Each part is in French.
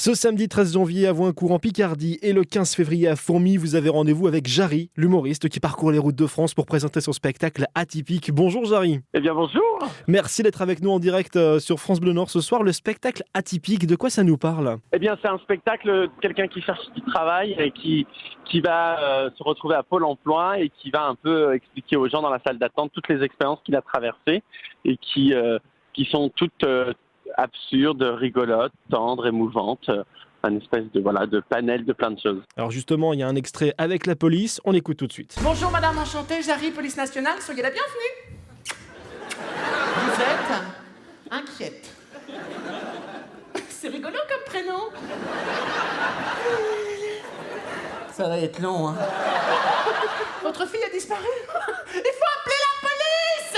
Ce samedi 13 janvier à Voincourt en Picardie et le 15 février à Fourmies, vous avez rendez-vous avec Jarry, l'humoriste qui parcourt les routes de France pour présenter son spectacle Atypique. Bonjour Jarry. Eh bien bonjour. Merci d'être avec nous en direct sur France Bleu Nord ce soir. Le spectacle Atypique, de quoi ça nous parle? Eh bien c'est un spectacle de quelqu'un qui cherche du travail et qui va se retrouver à Pôle emploi et qui va un peu expliquer aux gens dans la salle d'attente toutes les expériences qu'il a traversées et qui sont toutes absurdes, rigolotes, tendres, émouvantes. Un espèce de panel de plein de choses. Alors justement, il y a un extrait avec la police, on écoute tout de suite. Bonjour madame, enchantée, Jarry, police nationale, soyez la bienvenue. Vous êtes inquiète. C'est rigolo comme prénom. Ça va être long, hein. Votre fille a disparu. Il faut appeler la police.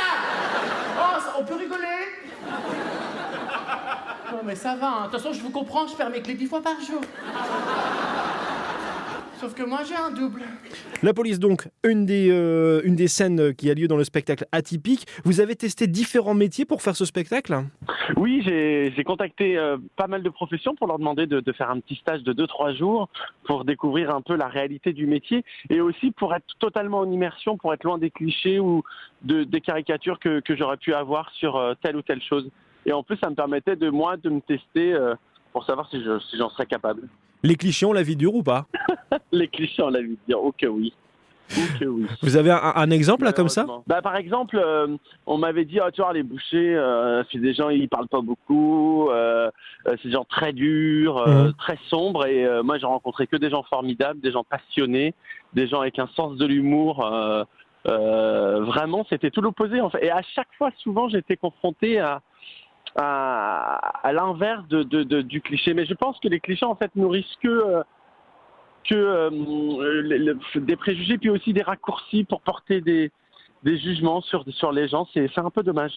Oh, on peut rigoler. Non mais ça va, hein. De toute façon je vous comprends, je perds mes clés 10 fois par jour. Sauf que moi j'ai un double. La police donc, une des scènes qui a lieu dans le spectacle Atypique. Vous avez testé différents métiers pour faire ce spectacle? Oui, j'ai contacté pas mal de professions pour leur demander de faire un petit stage de 2-3 jours pour découvrir un peu la réalité du métier et aussi pour être totalement en immersion, pour être loin des clichés ou des caricatures que j'aurais pu avoir sur telle ou telle chose. Et en plus, ça me permettait de me tester pour savoir si j'en serais capable. Les clichés, on la vie dure ou pas? Les clichés, on l'a vu dire, oh que oui. Oh que oui. Vous avez un exemple là comme ça? Par exemple, on m'avait dit, tu vois, les bouchers, c'est des gens, ils parlent pas beaucoup, c'est des gens très durs, très sombres, et moi j'ai rencontré que des gens formidables, des gens passionnés, des gens avec un sens de l'humour. Vraiment, c'était tout l'opposé en fait. Et à chaque fois, souvent, j'étais confronté à l'inverse du cliché. Mais je pense que les clichés en fait nourrissent des préjugés, puis aussi des raccourcis pour porter des jugements sur les gens. C'est un peu dommage.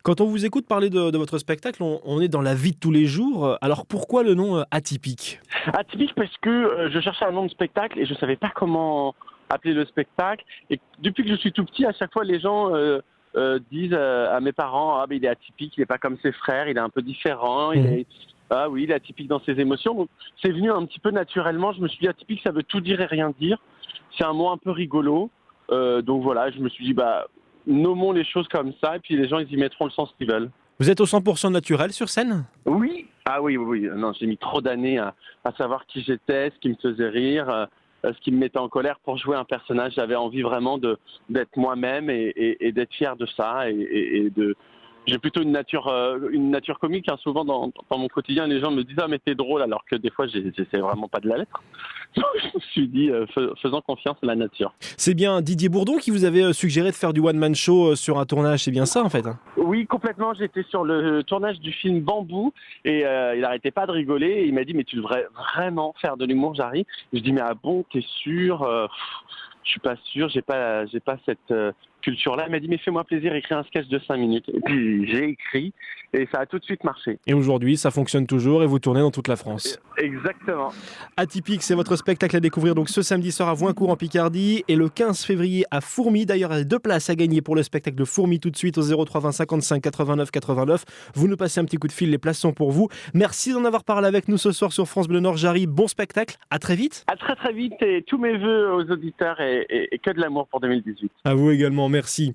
Quand on vous écoute parler de votre spectacle, on est dans la vie de tous les jours. Alors pourquoi le nom Atypique? Atypique parce que je cherchais un nom de spectacle et je savais pas comment appeler le spectacle. Et depuis que je suis tout petit, à chaque fois les gens disent à mes parents, il est atypique, il n'est pas comme ses frères, il est un peu différent, ah oui, il est atypique dans ses émotions. Donc, c'est venu un petit peu naturellement. Je me suis dit, atypique, ça veut tout dire et rien dire. C'est un mot un peu rigolo. Donc voilà, je me suis dit, nommons les choses comme ça, et puis les gens, ils y mettront le sens qu'ils veulent. Vous êtes au 100% naturel sur scène? Oui. Ah oui. Non, j'ai mis trop d'années à savoir qui j'étais, ce qui me faisait rire, ce qui me mettait en colère pour jouer un personnage. J'avais envie vraiment d'être moi-même et d'être fier de ça et de... J'ai plutôt une nature comique. Hein. Souvent dans mon quotidien, les gens me disent mais t'es drôle, alors que des fois j'essaie vraiment pas de la lettre. Donc, je me suis dit faisant confiance à la nature. C'est bien Didier Bourdon qui vous avait suggéré de faire du one man show sur un tournage, c'est bien ça en fait? Oui, complètement. J'étais sur le tournage du film Bambou et il arrêtait pas de rigoler. Et il m'a dit mais tu devrais vraiment faire de l'humour, Jarry. Je dis mais ah bon, t'es sûr? Je suis pas sûr, j'ai pas cette culture-là. Il m'a dit mais fais-moi plaisir, écris un sketch de 5 minutes. Et puis j'ai écrit et ça a tout de suite marché. Et aujourd'hui, ça fonctionne toujours et vous tournez dans toute la France. Exactement. Atypique, c'est votre spectacle à découvrir donc ce samedi soir à Voincourt en Picardie et le 15 février à Fourmies. D'ailleurs, il y a 2 places à gagner pour le spectacle de Fourmies tout de suite au 03 20 55 89 89. Vous nous passez un petit coup de fil, les places sont pour vous. Merci d'en avoir parlé avec nous ce soir sur France Bleu Nord. Jarry, bon spectacle, à très vite. À très très vite et tous mes vœux aux auditeurs et que de l'amour pour 2018. À vous également, merci.